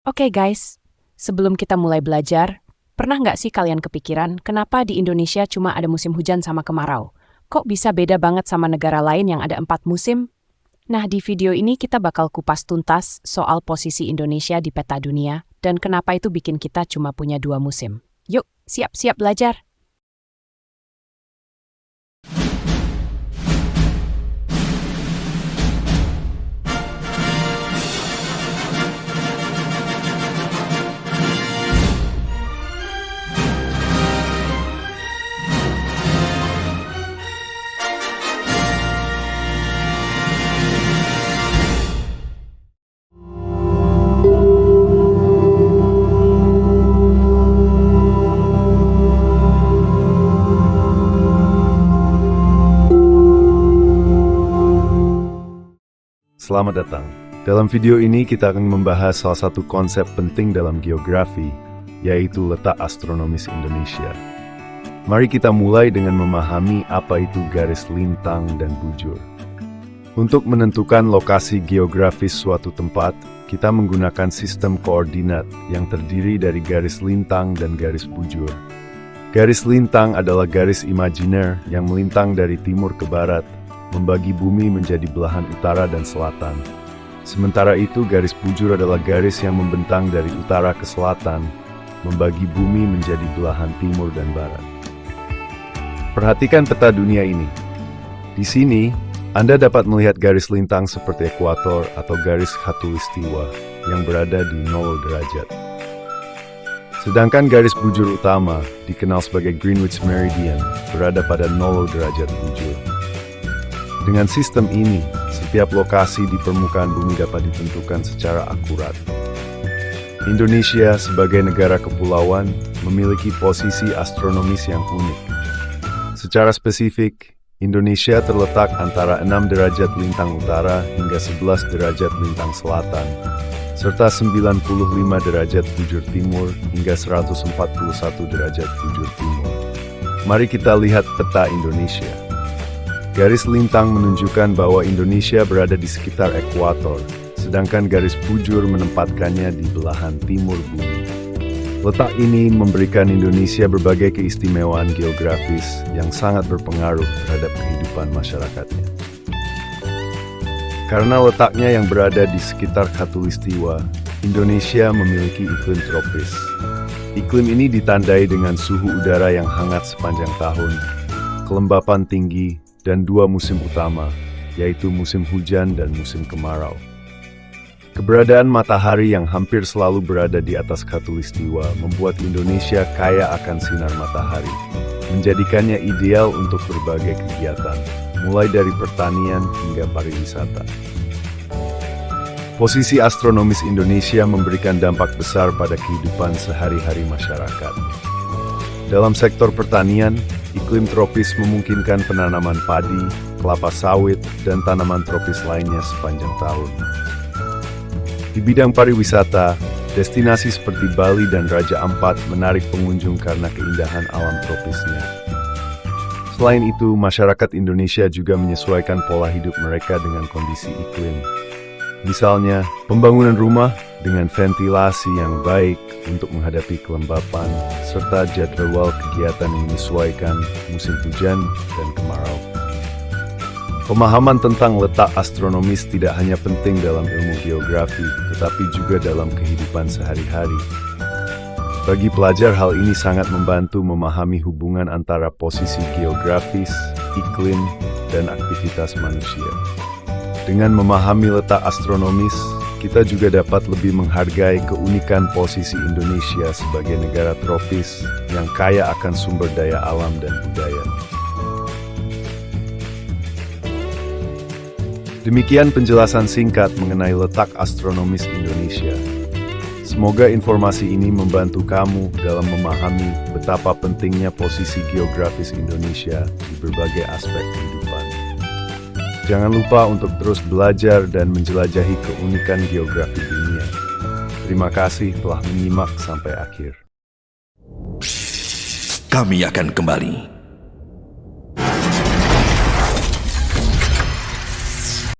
Oke guys, sebelum kita mulai belajar, pernah nggak sih kalian kepikiran kenapa di Indonesia cuma ada musim hujan sama kemarau? Kok bisa beda banget sama negara lain yang ada 4 musim? Nah, di video ini kita bakal kupas tuntas soal posisi Indonesia di peta dunia dan kenapa itu bikin kita cuma punya 2 musim. Yuk, siap-siap belajar! Selamat datang. Dalam video ini kita akan membahas salah satu konsep penting dalam geografi, yaitu letak astronomis Indonesia. Mari kita mulai dengan memahami apa itu garis lintang dan bujur. Untuk menentukan lokasi geografis suatu tempat, kita menggunakan sistem koordinat yang terdiri dari garis lintang dan garis bujur. Garis lintang adalah garis imajiner yang melintang dari timur ke barat, membagi bumi menjadi belahan utara dan selatan. Sementara itu, garis bujur adalah garis yang membentang dari utara ke selatan, membagi bumi menjadi belahan timur dan barat. Perhatikan peta dunia ini. Di sini, Anda dapat melihat garis lintang seperti ekuator atau garis khatulistiwa yang berada di 0 derajat. Sedangkan garis bujur utama, dikenal sebagai Greenwich Meridian, berada pada 0 derajat bujur. Dengan sistem ini, setiap lokasi di permukaan bumi dapat ditentukan secara akurat. Indonesia sebagai negara kepulauan memiliki posisi astronomis yang unik. Secara spesifik, Indonesia terletak antara 6 derajat lintang utara hingga 11 derajat lintang selatan, serta 95 derajat bujur timur hingga 141 derajat bujur timur. Mari kita lihat peta Indonesia. Garis lintang menunjukkan bahwa Indonesia berada di sekitar ekuator, sedangkan garis bujur menempatkannya di belahan timur bumi. Letak ini memberikan Indonesia berbagai keistimewaan geografis yang sangat berpengaruh terhadap kehidupan masyarakatnya. Karena letaknya yang berada di sekitar khatulistiwa, Indonesia memiliki iklim tropis. Iklim ini ditandai dengan suhu udara yang hangat sepanjang tahun, kelembapan tinggi, dan 2 musim utama, yaitu musim hujan dan musim kemarau. Keberadaan matahari yang hampir selalu berada di atas khatulistiwa membuat Indonesia kaya akan sinar matahari, menjadikannya ideal untuk berbagai kegiatan, mulai dari pertanian hingga pariwisata. Posisi astronomis Indonesia memberikan dampak besar pada kehidupan sehari-hari masyarakat. Dalam sektor pertanian, iklim tropis memungkinkan penanaman padi, kelapa sawit, dan tanaman tropis lainnya sepanjang tahun. Di bidang pariwisata, destinasi seperti Bali dan Raja Ampat menarik pengunjung karena keindahan alam tropisnya. Selain itu, masyarakat Indonesia juga menyesuaikan pola hidup mereka dengan kondisi iklim. Misalnya, pembangunan rumah dengan ventilasi yang baik untuk menghadapi kelembapan, serta jadwal kegiatan yang menyesuaikan musim hujan dan kemarau. Pemahaman tentang letak astronomis tidak hanya penting dalam ilmu geografi, tetapi juga dalam kehidupan sehari-hari. Bagi pelajar, hal ini sangat membantu memahami hubungan antara posisi geografis, iklim, dan aktivitas manusia. Dengan memahami letak astronomis, kita juga dapat lebih menghargai keunikan posisi Indonesia sebagai negara tropis yang kaya akan sumber daya alam dan budaya. Demikian penjelasan singkat mengenai letak astronomis Indonesia. Semoga informasi ini membantu kamu dalam memahami betapa pentingnya posisi geografis Indonesia di berbagai aspek kehidupan. Jangan lupa untuk terus belajar dan menjelajahi keunikan geografi dunia. Terima kasih telah menyimak sampai akhir. Kami akan kembali.